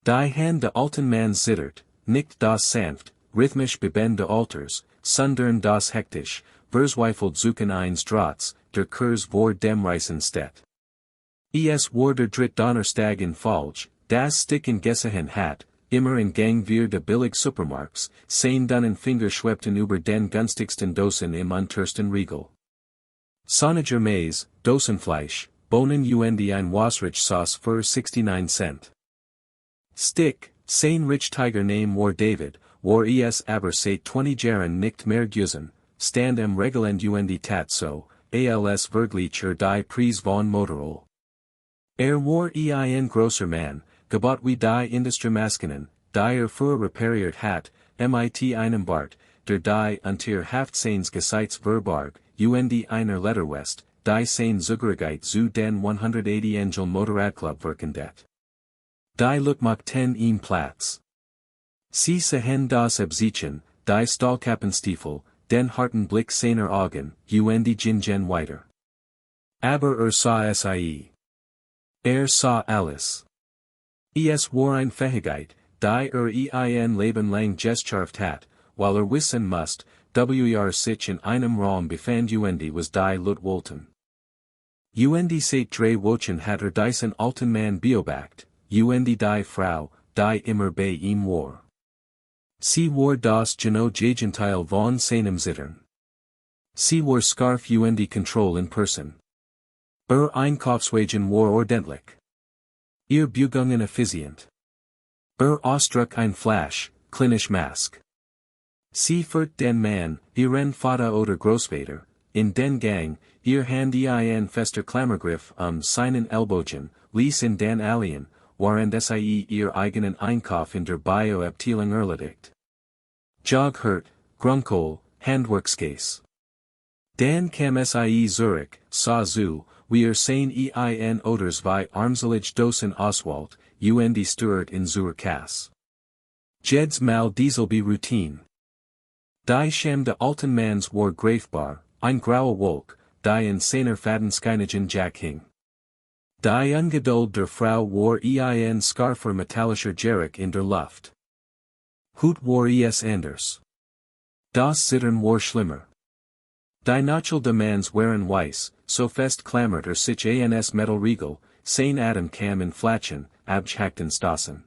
Die han de alten man zittert, nicht das sanft, rhythmisch beben de alters, sondern das hektisch, verzweifelt suchen eins Drahts, der Kurs vor dem Reisenstedt. Es war der dritt Donnerstag in Falsch, das Stick in Gessehen hat, immer in Gang wir de billig Supermarks, sein dunnen Finger schwebten über den günstigsten Dosen im untersten Riegel. Sonniger Mais, Dosenfleisch, Bohnen und ein Wasrich Sauce für 69 Cent. Stick, sein rich Tiger name war David, war es aber seit 20 Jahren nicht mehr gewesen, stand am Regelend und tat so, als wirklich die Preis von Motorol. War ein großer Mann, gebot wie die Industriemaskinen, die für repariert hat, mit einem Bart, der die unter Haft seines Geseits verbarg, und einer Letterwest, die sein Zugehörigkeit zu den 180 Angel Motorradclub verkündet. Die Look machten ihm Platz. Sie sehen das Absichen, die Stahlkappenstiefel, den harten Blick seiner Augen, und Gingen weiter. Aber sah sie. Sah alles. Es war ein Fähigkeit, die ein Leben lang gestscharft hat, weil wissen musst, sich in einem Raum befand und was die Lut wollten. Und seit 3 Wochen hat diesen alten Mann beobachtet, und die Frau, die immer bei ihm war. Sie war das Gegenteil von seinem Zittern. Sie war scharf und Control in Person. Einkaufswagen war ordentlich. Ihr Begegnungen effizient. Ausdruck ein Flash, klinisch Mask. Sie führt den Mann, ihren Vater oder Großvater, in den Gang, ihr Hand ein fester Klammergriff seinen Ellbogen, ließ in den Alien, während sie ihr eigenen Einkauf in der Bioabteilung erledigt. Joghurt, Grunkohl, Handwerkskäse. Dan kam sie Zurich, sah zu, wir sehen ein Oders wie armselig Dosen Oswald, und Stuart in zur Kass. Jeds mal dieselbe Routine. Die Scham de alten Mans war greifbar, ein graue Wolk, die in seiner Fadenscheinigen Jack hing. Die Ungeduld der Frau war ein scharfer metallischer Jerek in der Luft. Hut war es anders. Das Zittern war schlimmer. Die Nachel de Mans waren weiss, so fest klammert sich ans Metalriegel, sein Adam kam in Flatschen, abgehackten Stossen.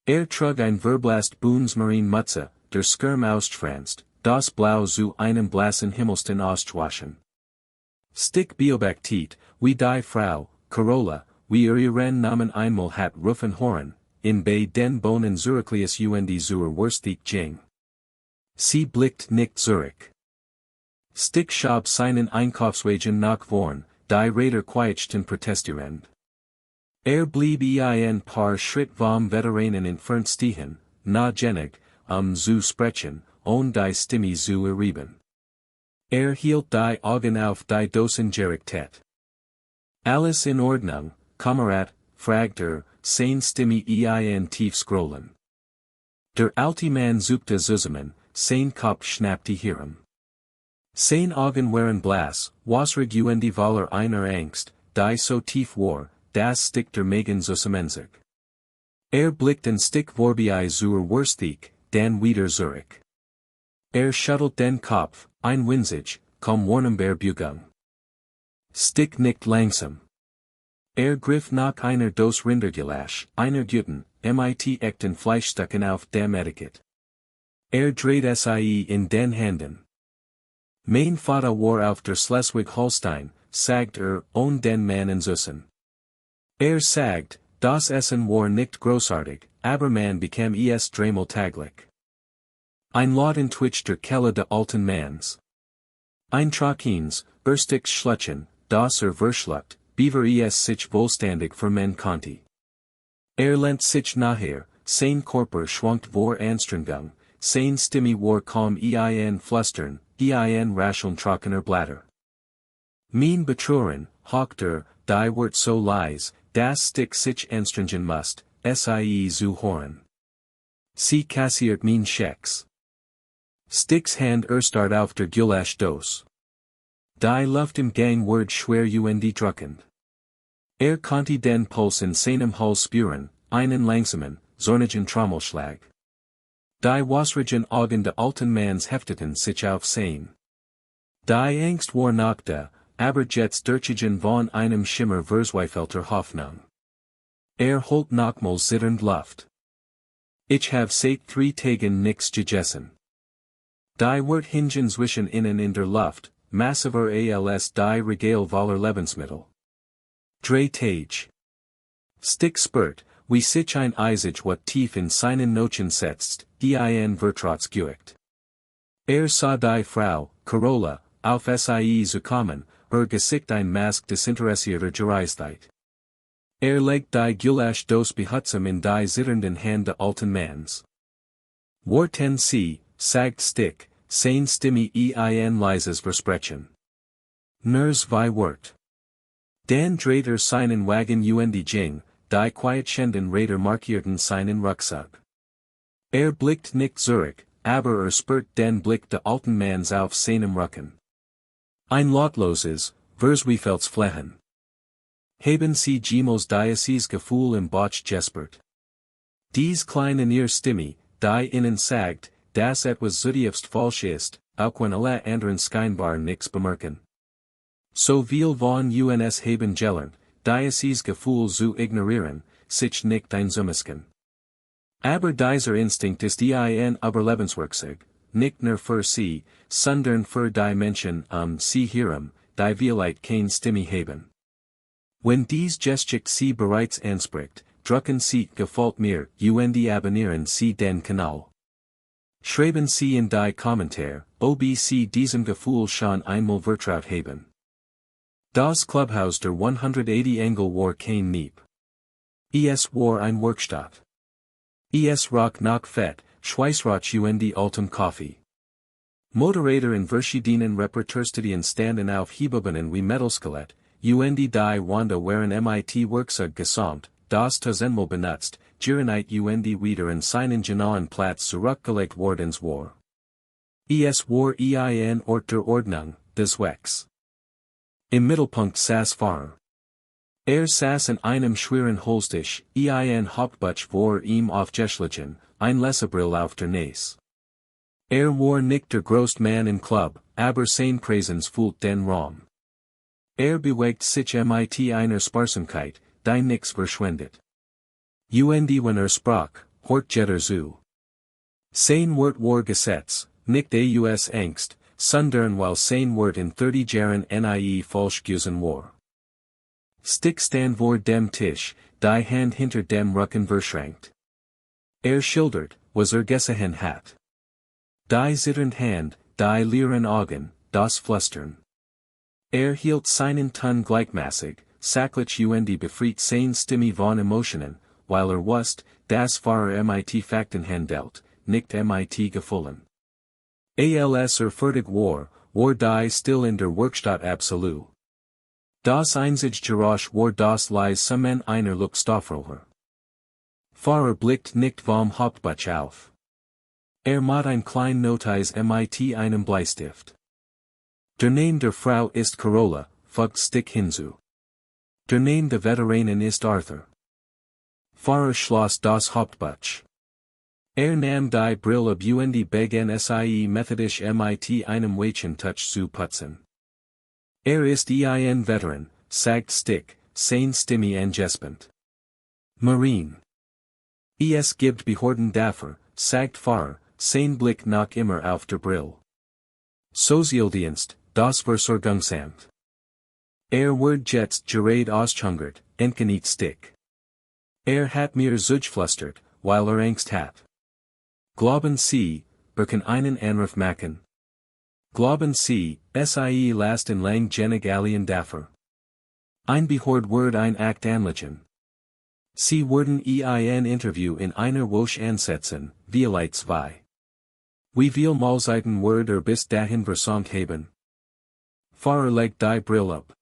Trug ein Verblast Bundsmarine Mutze, der Skirm ausfranst, das Blau zu einem blassen Himmelsten Ostwaschen. Stick beobachtet, wie die Frau, Carola, wie ihren Namen einmal hat rufen Horen, in bei den Bohnen Zurichlius und zur Wurstig ging. Sie blickt nicht Zurich. Stick schob seinen Einkaufswagen nach vorn, die Räder quietschten protestierend. Blieb ein paar Schritt vom Veteranen entfernt stehen, genig, zu sprechen, die Stimme zu erheben. Hielt die Augen auf die Dosen gerichtet. Alles in Ordnung, Kamerad, fragte sein Stimme ein tief scrollen. Der alte Mann suchte zusammen, sein Kopf schnappte Hirn. Sein Augen waren blass, wasrig und voller einer Angst, die so tief war, das Stick der Magen zusammenzog. Blickten Stick vorbei zur Wurstig, dann wieder Zurich. Schüttelt den Kopf, ein winzig, kaum warnembar Begegnung. Stick nickt langsam. Griff nach einer Dos Rindergulasch, einer guten, mit echten Fleischstücken auf dem Etikett. Dreht sie in den Händen. Mein Vater war auf der Schleswig-Holstein, sagt den Mann Zussen. Sagt, das Essen war nicht großartig, aber man bekam es dreimal täglich. Ein Lauten twitcht der Kelle de alten Mans. Ein Trakins, Stick Schlutchen, das verschluckt, beaver es sich wohlstandig für men Conti. Lent sich nachher, sein Körper schwankt vor Anstrengung, sein Stimme war kaum ein Flüstern, ein rascheln trockener Blätter. Mein Betreuerin, die wird so leise, das Stick sich anstrengen musst, sie zu hören. Sie kassiert mein Schecks. Sticks Hand start auf der Gulasch-Dose. Die Luft im Gang wird schwer und drückend. Konnte den Puls in seinem Hals spüren, einen langsamen, zornigen Trommelschlag. Die wasrigen Augen de alten Mans hefteten sich auf sein. Die Angst war noch da, aber jetzt durchigen von einem Schimmer verzweifelter Hoffnung. Holt nochmals zitternd Luft. Ich have seit 3 Tagen nichts gegessen. Die Wort hingen zwischen innen in der Luft, massiver als die Regale voller Lebensmittel. Drei Tage. Stick spurt, wie sich ein Eisig wat tief in seinen Nochen setzt, ein Vertragsgeücht. Sah die Frau, Carola, auf sie zukommen, Gesicht ein Mask desinteressierter Gereiztheit. Legt die Gulasch dos behutsam in die zitternden Hand de alten Mans. Worten sie, sagt Stick, sein Stimme ein leises Versprechen. Nurs wie Wort. Dan dreht seinen Wagen jing, die quietschenden Räder markierten seinen Rucksack. Blickt nicht zurück, aber spürt den Blick de alten Mans auf seinem Rücken. Ein lautloses, verzweifeltes Flechen. Haben sie jemals dieses Gefühl im Bauch gespürt? Dies klein in ihr Stimme, die ihnen sagt, dass etwas zutiefst falsch ist, auch wenn alle anderen scheinbar nichts bemerken. So viel von uns haben gelernt, dieses Gefühl zu ignorieren, sich nicht einzumisken. Aber dieser Instinkt ist ein Überlebenswerkzeug, nicht nur für sie, sondern für die Menschen sie herum, die vielleicht keine Stimme haben. Wenn dies Geschichte sie bereits anspricht, drucken sie gefällt mir, abonnieren sie den Kanal. Schreiben sie in die Kommentare, ob sie diesem Gefühl schon einmal vertraut haben. Das Clubhaus der 180 Engel war kein Nieb. Es war ein Werkstatt. Es roch noch fett, Schweißrauch altem Kaffee. Moderator in verschiedenen Repertoirstudien standen auf Hebebenen wie Metallskelett, die Wanda waren Werkzeug gesamt, das Tazenmo benutzt, Giranite wieder in seinen genauen Platz zurückgelegt wordens war. Es war ein Ort der Ordnung, des Wecks. Im Mittelpunkt saß Fahrer. Saß in einem schweren Holztisch, ein Hauptbuch vor ihm aufgeschlagen, ein Lesebrill auf der Nase. War nicht der größte Mann im Club, aber sein Präsenz füllt den Raum. Bewegt sich mit einer Sparsamkeit, die nix verschwendet. Wenn sprach, hort jeder zu. Sein Wort war Gesetz, nicht aus Angst, sondern weil sein Wort in 30 Jahren nie falsch gewesen war. Stick stand vor dem Tisch, die Hand hinter dem Rücken verschränkt. Schildert, was gesehen hat. Die zitternd Hand, die leeren Augen, das Flüstern. Hielt seinen Ton gleichmäßig, sachlich befreit sein Stimme von Emotionen, weil wusste, dass Fahrer mit Fakten handelt, nicht mit Gefühlen. Als fertig war die still in der Werkstatt absolut. Das einzige Geräusch war das leise Summen einer Luftstoffrohr. Fahrer blickt nicht vom Hauptbuch auf. Macht ein klein Notiz mit einem Bleistift. Der Name der Frau ist Carola, fügt Stick hinzu. Der Name der Veteranen ist Arthur. Fahrer schloss das Hauptbuch. Nahm die Brille ab begann sie methodisch mit einem Touch zu putzen. Ist ein Veteran, sagt Stick, sein Stimme angespent. Marine. Es gibt Behörden dafür, sagt Fahrer, sein Blick noch immer auf der Brille. Sozialdienst, das Versorgungsamt. Wird jetzt gerade ausgehungert, entgeniet Stick. Hat mir zugeflüstert, weil Angst hat. Glauben Sie, kann einen Anruf machen? Glauben Sie, sie last in lang genig alien dafür? Ein Behörd wird ein Akt anlegen. Sie werden ein Interview in einer Woche ansetzen, vielleicht 2. Wie viel Mahlzeiten wird bis dahin versandt haben? Fahrer legt die Brille ab.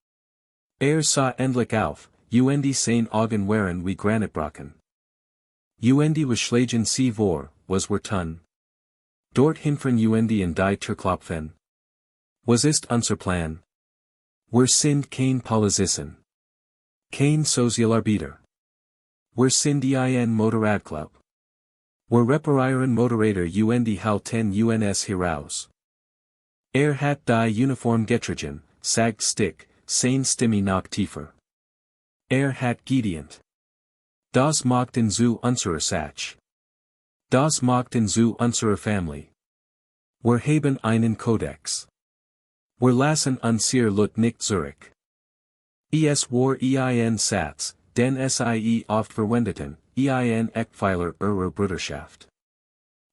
Sah endlich auf, sein Augen waren wie Granitbrocken. Was schlagen Sie vor, was wir tun? Dort hinfern in die Türklopfen. Was ist unser Plan? Wir sind kein Polizisten. Kein Sozialarbeiter. Wir sind ein Motorradclub. Wir reparieren Motorräder und halten uns heraus. Hat die Uniform getragen, sagt Stick, seine Stimme noch tiefer. Hat gedient. Das machten zu unserer Sache. Das machten zu unserer Familie. Wir haben einen Kodex. Wir lassen uns hier nicht zurück. Es war ein Satz, den sie oft verwendeten, ein Eckpfeiler ihrer Bruderschaft.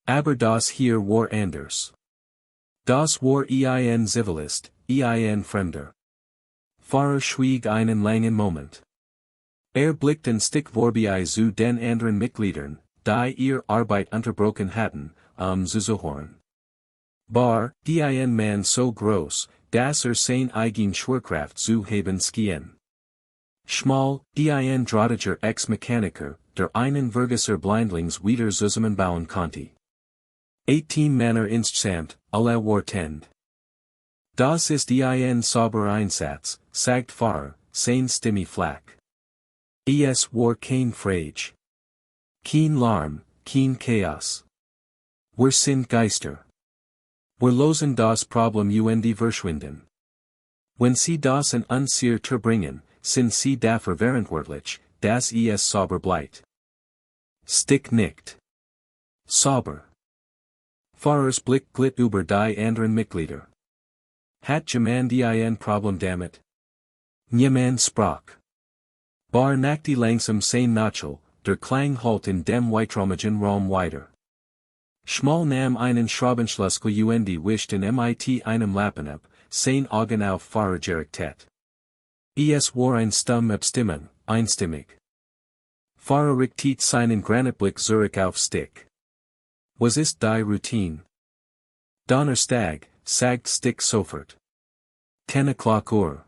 Aber das hier war anders. Das war ein Zivilist, ein Fremder. Pfarrer schwieg einen langen Moment. Blickten Stick vorbei zu den anderen Mitgliedern, die ihr Arbeit unterbrochen hatten, zuzuhören. Die ein Mann so groß, dass sein eigen Schwerkraft zu haben schien. Schmal, ein drahtiger Ex-Mechaniker, der einen Vergesser blindlings wieder zusammenbauen konnte. 18 Männer insgesamt, alle wartend. Das ist ein sauberer Einsatz, sagt Pfarrer, seine Stimme flach. Es war kein Frage. Kein Lärm, kein Chaos. Wir sind Geister. Wir losen das Problem und verschwinden. Wenn sie das an uns hier bringen, sind sie dafür verantwortlich, dass es sauber bleibt. Stick nickt. Sauber. Pfarrers Blick glitt über die anderen Mitglieder. Hat jemand ein Problem damit? Niemand sprach. Nackte langsam sein Nachel, der Klang halt in dem weitromigen Raum weiter. Schmal nahm einen Schraubenschlüssel und wischte mit einem Lappen ab, sein Augen auf Pfarrer gerichtet. Es war ein Stumm Abstimmung, einstimmig. Pfarrer richtet seinen Granitblick zurück auf Stick. Was ist die Routine? Donnerstag, sagt Stick sofort. 10 o'clock Uhr.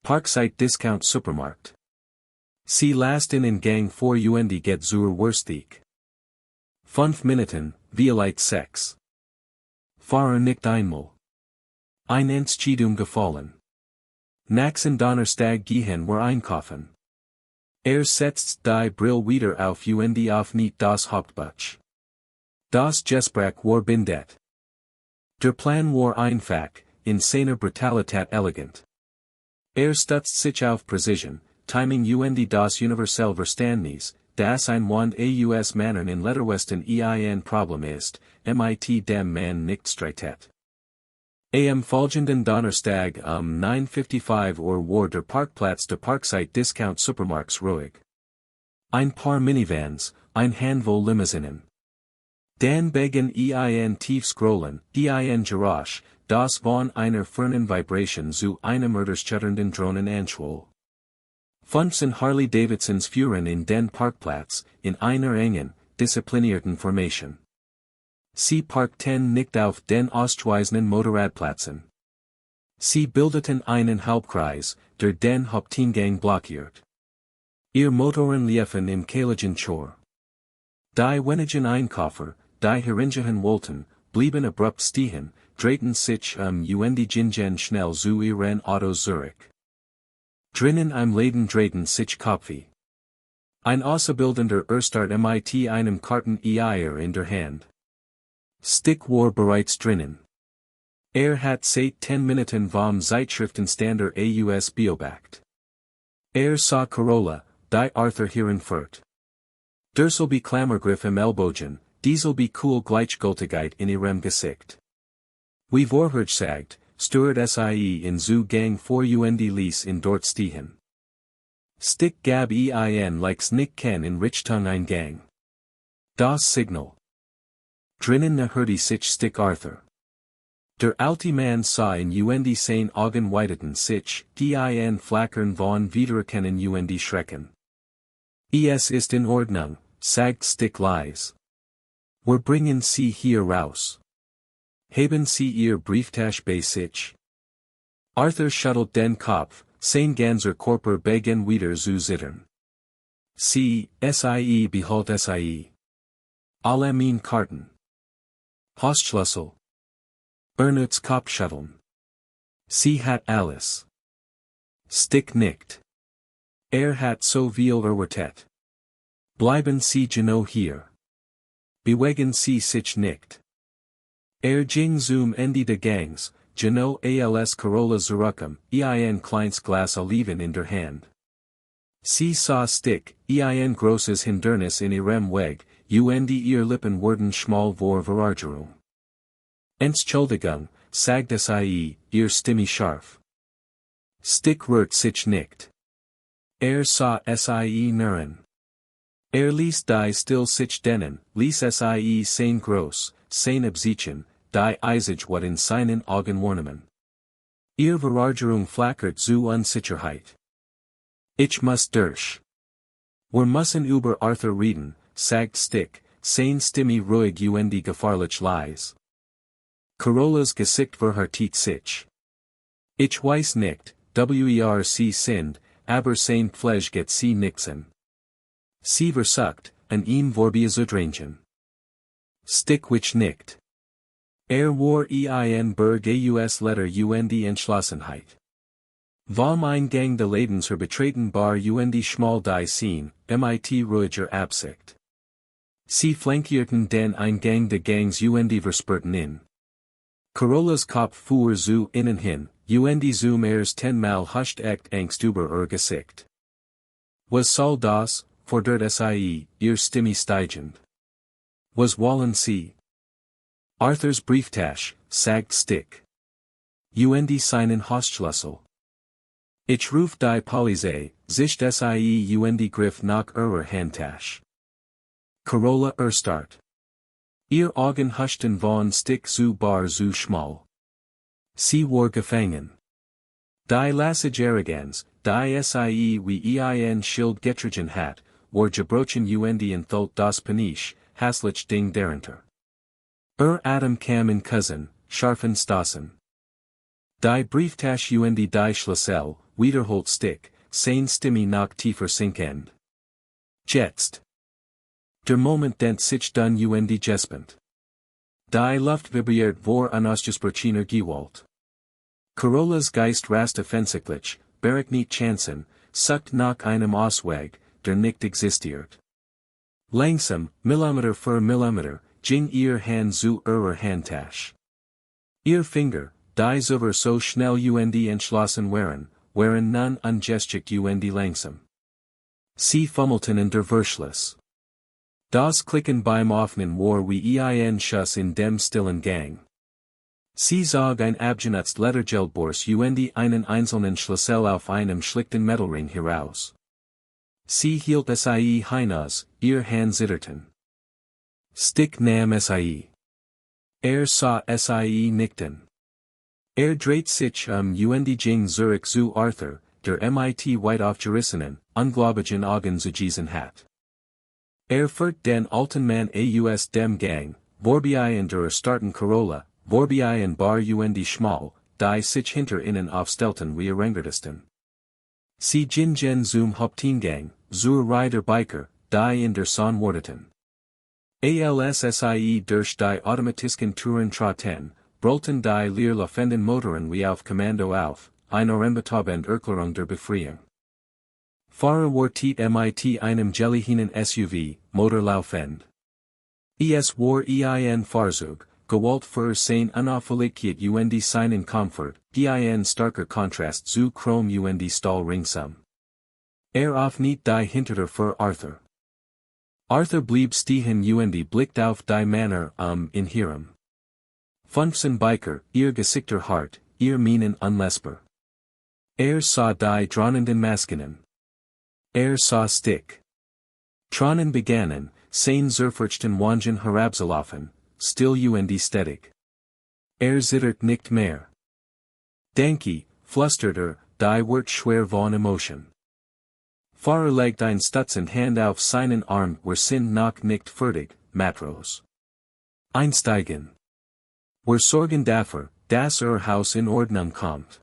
Parkside Discount Supermarkt. Sie lasten in Gang vor und get zur Wurstig. 5 Minuten, vielleicht 6. Pfarrer nickt einmal. Ein Entscheidung gefallen. Nächsten Donnerstag gehen wir einkaufen. Setzt die Brill wieder auf und auf nicht das Hauptbuch. Das Gespräch war bindet. Der Plan war einfach, in seiner Brutalität elegant. Stützt sich auf Precision, Timing und das universell Verständnis, das ein Wand aus Männern in Letterwesten ein Problem ist, mit dem man nicht streitet. Am folgenden Donnerstag 9:55 war der Parkplatz der Parkside Discount Supermarkts ruhig. Ein paar Minivans, ein Handvoll Limousinen. Dan begann ein tiefscrollen, ein Geräusch, das von einer fernen Vibration zu einem erschütternden Drohnen anschwoll. 15 Harley-Davidsons fuhren in den Parkplatz, in einer engen, disziplinierten Formation. Sie parkten nicht auf den ostweisenden Motorradplätzen. Sie bildeten einen Halbkreis, der den Haupteingang blockiert. Ihr Motoren liefen im Kaligen Chor. Die wenigen Einkäufer, die heringehen wollten, blieben abrupt stehen, drehten sich und gingen schnell zu ihren Autos zurück. Drinnen im Laden drehten sich Köpfe. Ein auszubildender Erstart mit einem Karton Eier in der Hand. Stick war bereits drinnen. Hat seit 10 Minuten vom Zeitschriftenstander aus beobachtet. Sah Corolla, die Arthur Herrenfurt. Derselbe Klammergriff im Ellbogen, dieselbe cool Gleichgültigkeit in ihrem Gesicht. Wie vorher sagt, stört sie in zu Gang vor und ließ in dort stehen. Stick gab ein likes nicht ken in Richtung ein Gang. Das Signal. Drinnen hörte sich Stick Arthur. Der alte Mann sah in und sein Augen weiteten sich, die ein Flackern von Wiedererkennen und Schrecken. Es ist in Ordnung, sagt Stick leise. Wir bringen sie hier raus. Haben Sie Ihr Brieftasche bei sich? Arthur schüttelt den Kopf, sein ganzer Körper begann wieder zu zittern. Sie beholt sie. Alle meine Karten. Postschlüssel. Bernards Kopfschütteln. Sie hat alles. Stick nickt. Hat so viel erwartet. Bleiben Sie genau hier. Bewegen Sie sich nicht. Ging zum Ende des Gangs, genau als Carola zurückkam, ein kleines Glas Oliven in der Hand. Sie sah Stick, ein großes Hindernis in ihrem Weg, und ihr Lippen wurden schmal vor Verargerung. Entschuldigung, sagte sie, ihr Stimme scharf. Stick rührt sich nicht. Sah sie Nuren. Ließ die still sich dennen, ließ sie sein groß, sein Absichen, die Eisig wat in seinen Augen warnemen. Ihr Verargerung flackert zu Unsicherheit. Ich muss durch. Wir müssen über Arthur reden, sagt Stick, sein Stimme ruhig und gefahrlich leise. Carolas Gesicht verhärtet sich. Ich weiß nicht, sie sind, aber sein Fleisch geht sie nixen. Sie versucht, an ihm vorbeizudrängen. Stick which nickt. War ein Berg aus Letter und Entschlossenheit. Vom Eingang des Lebens betreten bar und schmal die Scene, mit ruhiger Absicht. Sie flankierten den Eingang des Gangs und versperrten in. Carolas Kopf fuhr zu innen hin, und zum 10-mal huscht echt Angst über ihr Gesicht. Was soll das, fordert sie, ihr Stimme steigend. Was wollen Sie? Arthurs Brieftasche, sagt Stick. Und seinen Hausschlüssel. Ich ruf die Polizei, sich sie und griff nach ihrer Handtasche. Carola erstarrt. Ihr Augen huschten von Stick zu bar zu schmal. Sie war gefangen. Die Lassagerigens, die sie wie ein Schild getragen hat, war gebrochen und entholt das Panisch, haslich Ding darunter. Atem kam in Cousin, scharfen Stossen. Die Brieftasche und die Schlüssel, wiederholt Stick, sein Stimme noch tiefer sinkend. Jetzt. Der Moment dent sich dann und gespent. Die Luft vibriert vor an ausgesprochener Gewalt. Carolas Geist rast offensichtlich, barrick nicht Chancen, sucht nach einem Ausweg, der nicht existiert. Langsam, Millimeter für Millimeter, ging ihr Hand zu ihrer Handtasche. Ihr Finger, die zuvor so schnell und entschlossen waren nun ungeschickt und langsam. Sie fummelten in der Verschluss. Das Klicken beim Öffnen war wie ein Schuss in dem stillen Gang. Sie zog ein abgenutzt Ledergeldbors und einen einzelnen Schlüssel auf einem schlichten Metallring heraus. Sie hielt sie hinaus, ihr Hand zitterten. Stick nahm sie. Sah sie nickten. Dreht sich und ging zurück zu Arthur, der mit weit aufgerissenen, ungläubigen Augen zu diesen hat. Führt den alten Mann aus dem Gang, vorbei in der erstarrten Carola, vorbei in bar und schmal, die sich hinter ihnen aufstellten wie Rangerdesten. Sie gingen zum Haupteingang, zur Reihe der Biker, die in der Sonne warteten. Sie durch die automatischen Türen traten, brüllten die leerlaufenden Motoren wie auf Kommando auf, eine unbetäubende Erklärung der Befreiung. Fahrer wartet mit einem gelligen SUV, Motorlaufend. Es war ein Fahrzeug, gewollt für sein Unauffälligkeit und seinen Komfort, ein starker Kontrast zu Chrom und Stahl ringsum. Auf nicht die Hintertür für Arthur. Arthur blieb stehen und blickte auf die Männer in ihrem. 15 Biker, ihr Gesichter hart, ihr Mienen unlesbar. Sah die drohenden Maskinen. Sah Stick. Tronen begannen, sein zerfurchten Wangen herabzulaufen, still und stetig. Zittert nicht mehr. Danke, flüsterte, die wird schwer von Emotion. Fahrer legt ein stutzend Hand auf seinen Arm, wir sind noch nicht fertig, Matros. Einsteigen. Wir sorgen dafür, dass Haus in Ordnung kommt.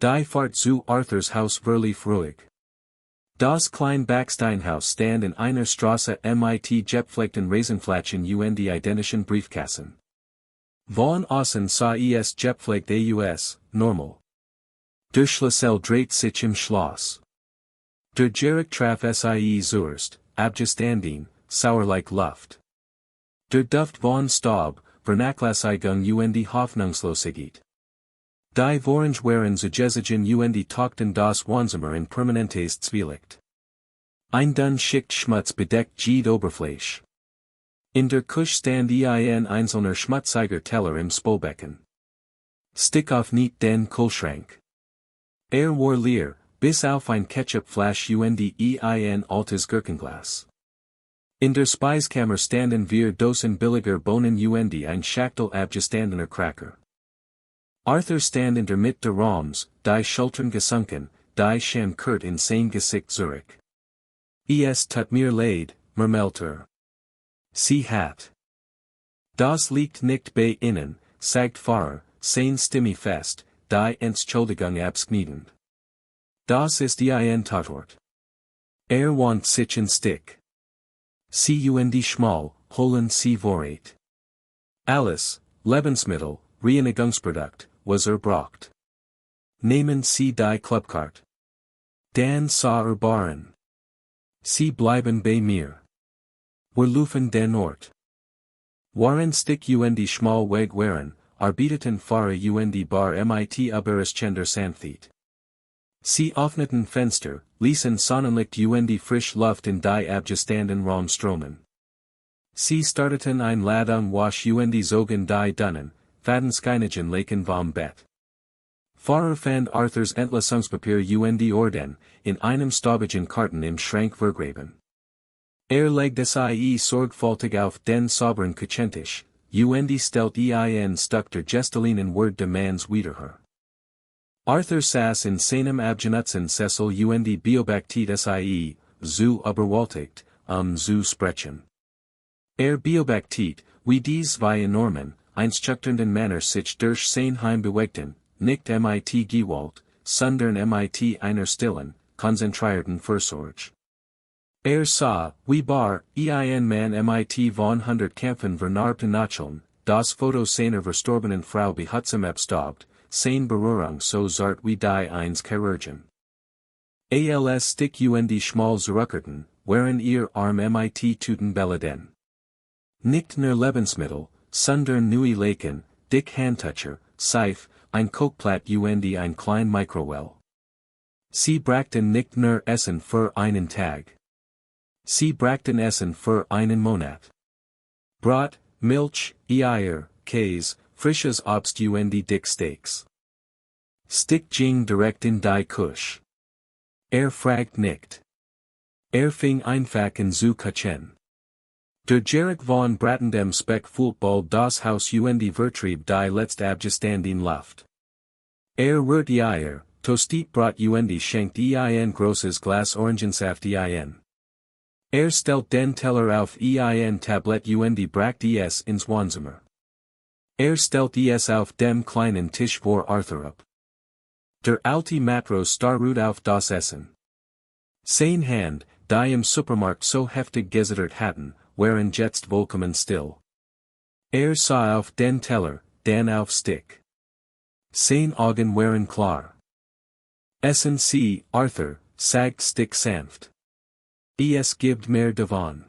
Die Fahrt zu Arthurs Haus verlief ruhig. Das kleine Backsteinhaus stand in einer Straße mit gepflegten Rasenflächen und identischen Briefkassen. Von außen sah es gepflegt aus, normal. Der Schlüssel dreht sich im Schloss. Der Jarek traf sie zuerst, abgestanden, sauerlich Luft. Der Duft von Staub, Vernachlässigung und Hoffnungslosigkeit. Die Vorange waren Zugesigen und Tochten das Wohnzimmer in permanentes Zwielicht. Ein dun Schicht Schmutz bedeckt jede Oberfläche. In der Küche stand ein einzelner schmutziger Teller im Spülbecken. Stick auf nicht den Kühlschrank. War leer, bis auf ein Ketchupflasch und ein altes Gurkenglas. In der Speisekammer standen wir Dosen billiger Bohnen und ein Schachtel abgestandener Cracker. Arthur stand in der Mitte der Raums, die Schultern gesunken, die Scham Kurt in sein Gesicht zurück. Es tut mir leid, murmelte. Sie hat. Das liegt nicht bei Ihnen, sagt Fahrer, sein Stimme fest, die Entschuldigung abschneidend. Das ist ein Tatort. Want sich ein Stick. Sie und schmal, holen Sie vorrat. Alles, Lebensmittel, Reinigungsprodukt, was braucht. Nehmen Sie die Clubkarte. Dan sah Baren. Sie bleiben bei mir. Wir laufen den Ort. Waren Stick und schmal Weg waren, arbeiteten Fahrer und Bar mit Überraschender Sanftheit. Sie öffneten Fenster, ließen Sonnenlicht und frisch Luft in die abgestanden Raum strömen. Sie starteten ein Ladung Wasch und zogen die Dunnen, Fadenscheinigen Laken vom Bett. Fahrer fand Arthurs Entlassungspapier und Orden, in einem staubigen Karton im Schrank vergraben. Legte sie sorgfältig auf den sauberen Küchentisch, und stellt ein Stück der gestalinen Word demands wieder her. Arthur saß in seinem abgenutzten Sessel und beobachtete sie, zu überwältigt, zu sprechen. Beobachtet, wie dies zwei enormen, einschüchternden Männer sich durch sein Heim bewegten, nicht mit Gewalt, sondern mit einer stillen, konzentrierten Fürsorge. Sah, wie bar, ein Mann mit von 100 Kämpfen vernarbten Nacheln, das Foto seiner verstorbenen Frau behutsam abstaubt, sein Berührung so zart wie die eines Chirurgen. Als Stick und schmal zurückerten, waren ihr Arm mit Tuten beladen. Nicht nur Lebensmittel, sondern neue Laken, dick Handtucher, Seife, ein Kochplatt und ein klein Mikrowell. Sie brachten nicht nur Essen für einen Tag. Sie brachten Essen für einen Monat. Brot, Milch, Eier, Käse, frisches Obst und dick Steaks. Stick ging direkt in die Küche. Fragt nicht. Fing einfach an zu kochen. Der Gerig von Brattendem Speck Football das Haus und Vertrieb die letzt abgestanden Luft. Rührt Eier, toastet Brot und schenkt ein großes Glas Orangensaft ein. Stellt den Teller auf ein Tablett und bracht es ins Wohnzimmer. Stellt es auf dem kleinen Tisch vor Arthur ab. Der alte Matros starrte auf das Essen. Sein Hand, die im Supermarkt so heftig gezittert hatten, waren jetzt vollkommen still. Sah auf den Teller, dann auf Stick. Sein Augen waren klar. Essen Sie, Arthur, sagt Stick sanft. Es gibt mehr davon.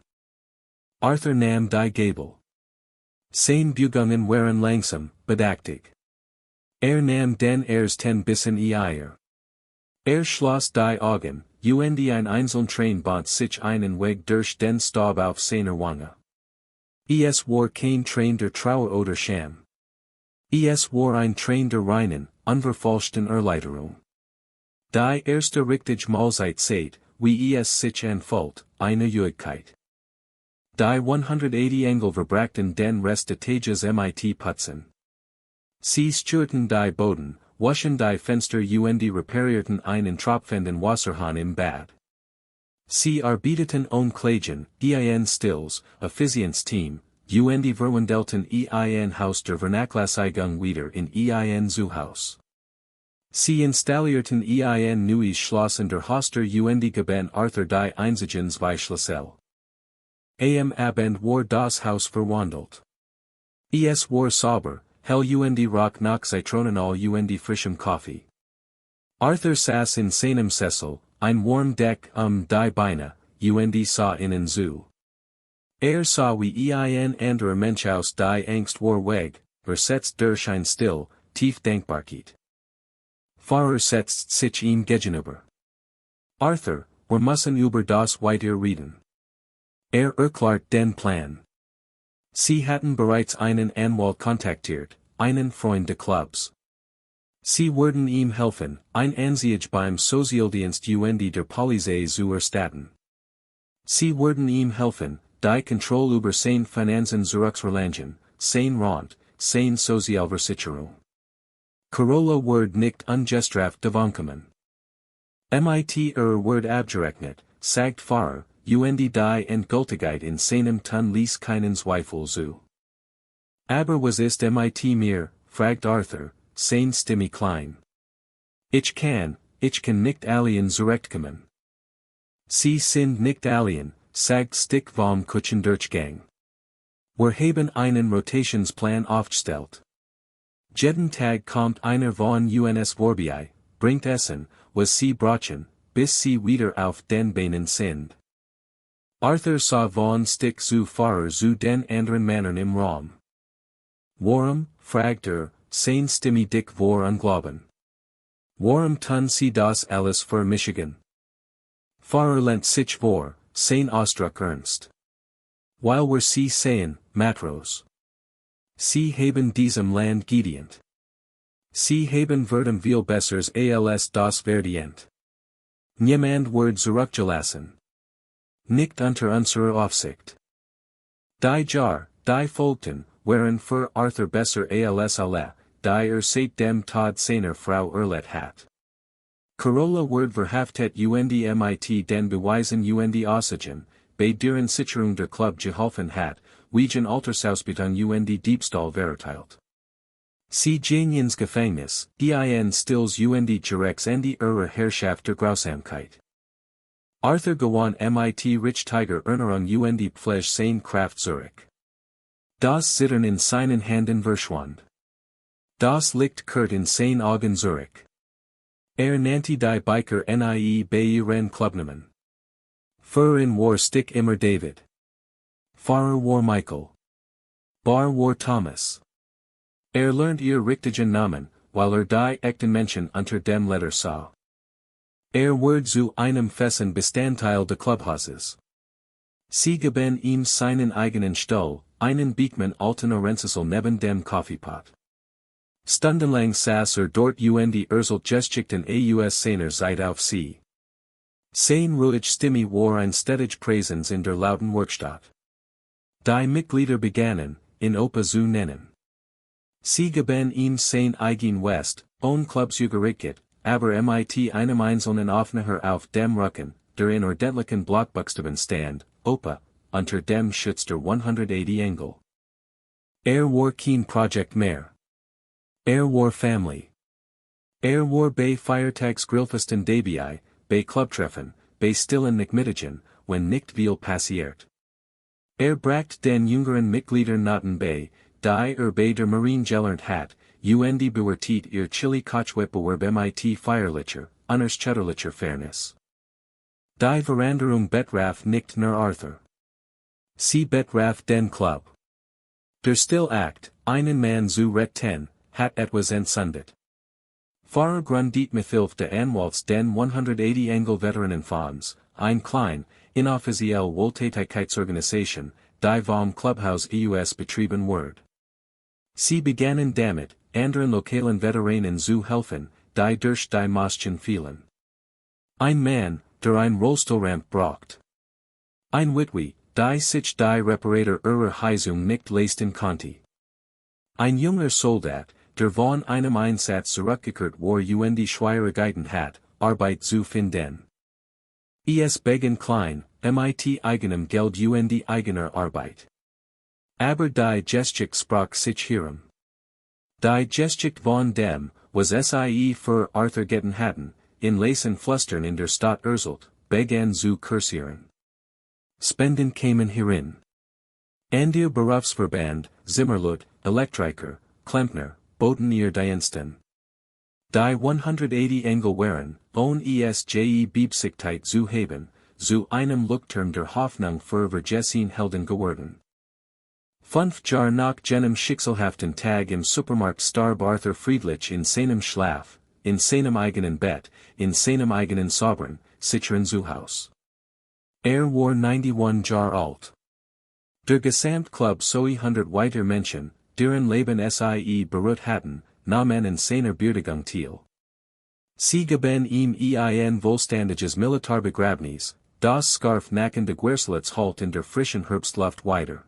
Arthur nahm die Gabel. Sein Bewegungen waren langsam, bedächtig. Nahm den ersten Bissen Eier. Schloss die Augen, und ein einzeln bot sich einen Weg durch den Staub auf seiner Wange. Es war kein Train der Trauer oder Scham. Es war ein Train der reinen, unverfälschten Erleichterung. Die erste richtig Mahlzeit seit, wie es sich anfühlt, eine Juigkeit. Die 180 Engel verbrachten den Rest des Tages mit Putzen. Sie stürten die Boden, waschen die Fenster und reparierten einen tropfenden Wasserhahn im Bad. Sie arbeiteten Kleidchen, ein Stills, Effizienzteam, und verwandelten ein Haus der Vernachlässigung wieder in ein Zuhaus. Sie installierten ein neues Schloss in der Hoster und gaben Arthur die einzigen zwei Schlüssel. Am Abend war das Haus verwandelt. Es war sauber, hell und rock nach Zitronenal und frischem Kaffee. Arthur saß in seinem Sessel, ein warm Deck die Beine, und sa innen zu. Sa wie ein anderer Mensch aus die Angst war weg, setzt der Schein still, tief Dankbarkeit. Fahrer setzt sich ihm gegenüber. Arthur, wir müssen über das weiter reden. Erklärt den Plan. Sie hatten bereits einen Anwalt kontaktiert, einen Freund des Clubs. Sie würden ihm helfen, ein Ansiege beim Sozialdienst und der Polizei zu erstatten. Sie würden ihm helfen, die Kontrolle über seine Finanzen zurückzuerlangen, sein Rand, seine Sozialversicherung. Carola wird nicht ungestraft davonkommen. Mit wird abgerechnet, sagt Fahrer, und die Endgültigkeit in seinem Tun ließ keinen Zweifel zu. Aber was ist mit mir, fragt Arthur, seine Stimme klein. Ich kann nicht allen zurechtkommen. Sie sind nicht allen, sagt Stick vom Kutschen Durchgang. Wir haben einen Rotationsplan aufgestellt. Jeden Tag kommt einer von uns vorbei, bringt Essen, was sie brauchen, bis sie wieder auf den Beinen sind. Arthur sah von Stick zu Fahrer zu den anderen Männern im Raum. Warum, fragt sein Stimme dick vor Unglauben. Warum tun sie das alles für Michigan? Fahrer lehnt sich vor, sein Ausdruck ernst. Weil wir sie sehen, Matros. Sie haben diesem Land gedient. Sie haben verdammt viel besseres als das verdient. Niemand wird zurückgelassen. Nicht unter unserer Aufsicht. Die folgten, waren für Arthur besser als alle, die seit dem Tod seiner Frau erlet hat. Carola wird verhaftet und mit den Beweisen und Aussagen, bei deren Sicherung der Club geholfen hat, wegen Altersausbeutung und Diebstahl verurteilt. Sie gehen ins Gefängnis, in Stills und Gerechts Ende ihrer Herrschaft der Grausamkeit. Arthur gewann mit Rich Tiger Erinnerung und Pflege seine Kraft zurück. Das Zittern in seinen Händen verschwand. Das Licht kehrt in sein Augen zurück. Nannte die Biker nie bei ihren Clubnamen. Für war Stick immer David. Fahrer war Michael. Bar war Thomas. Lernt ihr richtigen Namen, weil die echten Menschen unter dem Letter sah. Wird zu einem festen Bestandteil des Clubhauses. Sie geben ihm seinen eigenen Stuhl, einen Beekman alten Orensessel neben dem Kaffeepot. Stundenlang saß dort und geschickten aus seiner Zeit auf sie. Sein ruhig Stimme war ein stetiges Präsens in der lauten Werkstatt. Die Mitglieder begannen, in Opa zu nennen. Sie geben ihm sein eigen West, ohne Clubzugehörigkeit, aber mit einem einzelnen Aufnäher auf dem Rücken, der in ordentlichen Blockbuchstaben stand, Opa, unter dem Schutz der 180 Engel. War kein Projekt mehr. War Family. War bei Feiertagsgrillfesten dabei, bei Clubtreffen, bei stillen Nachmittagen, wenn nicht viel passiert. Bracht den jüngeren Mitgliedern Noten bei, die bei der Marine gelernt hat, und bewertet ihr Chili Kochwettbewerb mit feierlicher, unerschütterlicher Fairness. Die Veranderung betraf nicht nur Arthur. Sie betraf den Club. Der Stillact, einen Mann zu retten, hat etwas entzündet. Fahrer gründet mithilfe der Anwalts den 180 Engel Veteranenfonds, ein klein, inoffiziell Wohltätigkeitsorganisation, die vom Clubhaus EUS betrieben wird. Sie begannen damit, anderen lokalen Veteranen zu helfen, die durch die Moschen fielen. Ein Mann, der ein Rollstuhlramp braucht. Ein Witwe, die sich die Reparator ihrer Heizung nicht leisten konnte. Ein junger Soldat, der von einem Einsatz zurückgekehrt war und Schwierigkeiten hat, Arbeit zu finden. Es begann klein, mit eigenem Geld und eigener Arbeit. Aber die Geschichte sprach sich herum. Die Geschichte von dem, was sie für Arthur getan hatten, in leisen Flüstern in der Stadt erzählt, begann zu kursieren. Spenden kamen hierin. Der Berufsverband, Zimmerlut, Elektriker, Klempner, boten ihr Diensten. Die 180 Engel waren, ohne esje Biebsigkeit zu haben, zu einem Leuchtturm der Hoffnung für Vergessen geworden. 5 Jahr nach jenem schicksalhaften Tag im Supermarkt starb Arthur Friedrich in seinem Schlaf, in seinem eigenen Bett, in seinem eigenen Sovereign, sicheren Zuhaus. War 91 Jahr alt. Der Gesamtclub sowie 100 weiter Menschen, deren Leben sie berührt hatten, nahmen in seiner Beerdigung teil. Sie gaben ihm ein wohlständiges Militarbegräbnis, das Scarf nacken de Guerslets halt in der frischen Herbstluft weiter.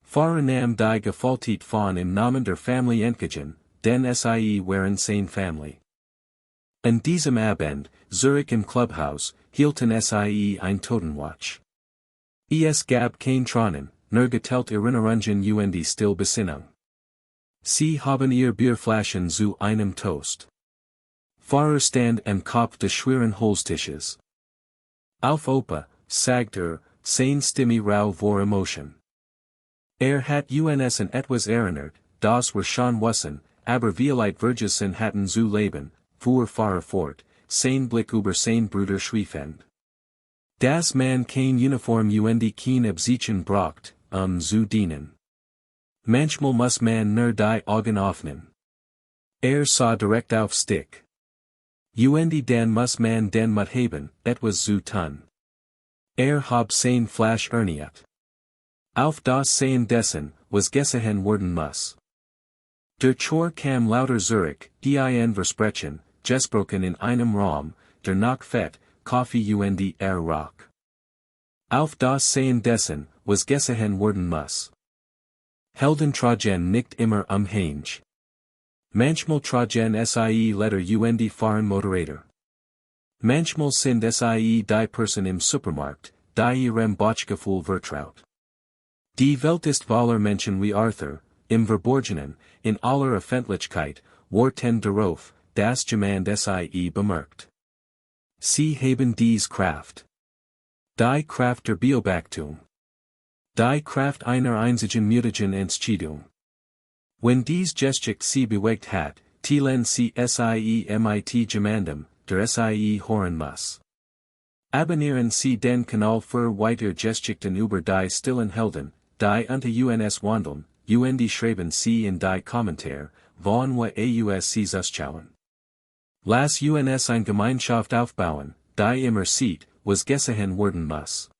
Fahren nahm die Gefaltet von im Namen der Familie entgegen, denn sie waren seine Familie. An diesem Abend, Zurich im Clubhaus, hielten sie ein Totenwatch. Es gab kein Tronen, nur geteilte Erinnerungen und still Besinnung. Sie haben ihr Bierflaschen zu einem Toast. Fahrer stand am Kopf des schweren Holztisches. Auf Opa, sagt sein Stimme rau vor Emotion. Hat uns an etwas erinnert, das wir schon wissen, aber vielleicht vergessen hatten zu leben, fuhr Fahrer fort, sein Blick über sein Bruder schweifend. Das man kein Uniform und kein Absichen braucht, zu dienen. Manchmal muss man nur die Augen öffnen. Sah direkt auf Stick. Und dann muss man den Mut haben, etwas zu tun. Hab sein Flash erniet. Auf das Sehen dessen, was gesehen werden muss. Der Chor kam lauter Zurich, ein Versprechen, gesprochen in einem Raum, der nach Fett, Kaffee und Rock. Auf das Sehen dessen, was gesehen werden muss. Helden tragen nicht immer Hänge. Manchmal tragen sie Letter und fahren Moderator. Manchmal sind sie die Person im Supermarkt, die ihrem Bauchgefühl vertraut. Die Welt ist voller Menschen wie Arthur, im Verborgenen, in aller Öffentlichkeit, warten darauf, dass jemand sie bemerkt. Sie haben dies Kraft. Die Kraft der Beobachtung. Die Kraft einer einzigen mutigen Entscheidung. Wenn dies Geschichte sie bewegt hat, teilen sie mit jemandem, der sie hören muss. Abonnieren Sie den Kanal für weitere Geschichten über die stillen Helden, die unter uns wandeln, und schreiben Sie in die Kommentare, wann wir sie zuschauen. Lass uns eine Gemeinschaft aufbauen, die immer sieht, was gesehen werden muss.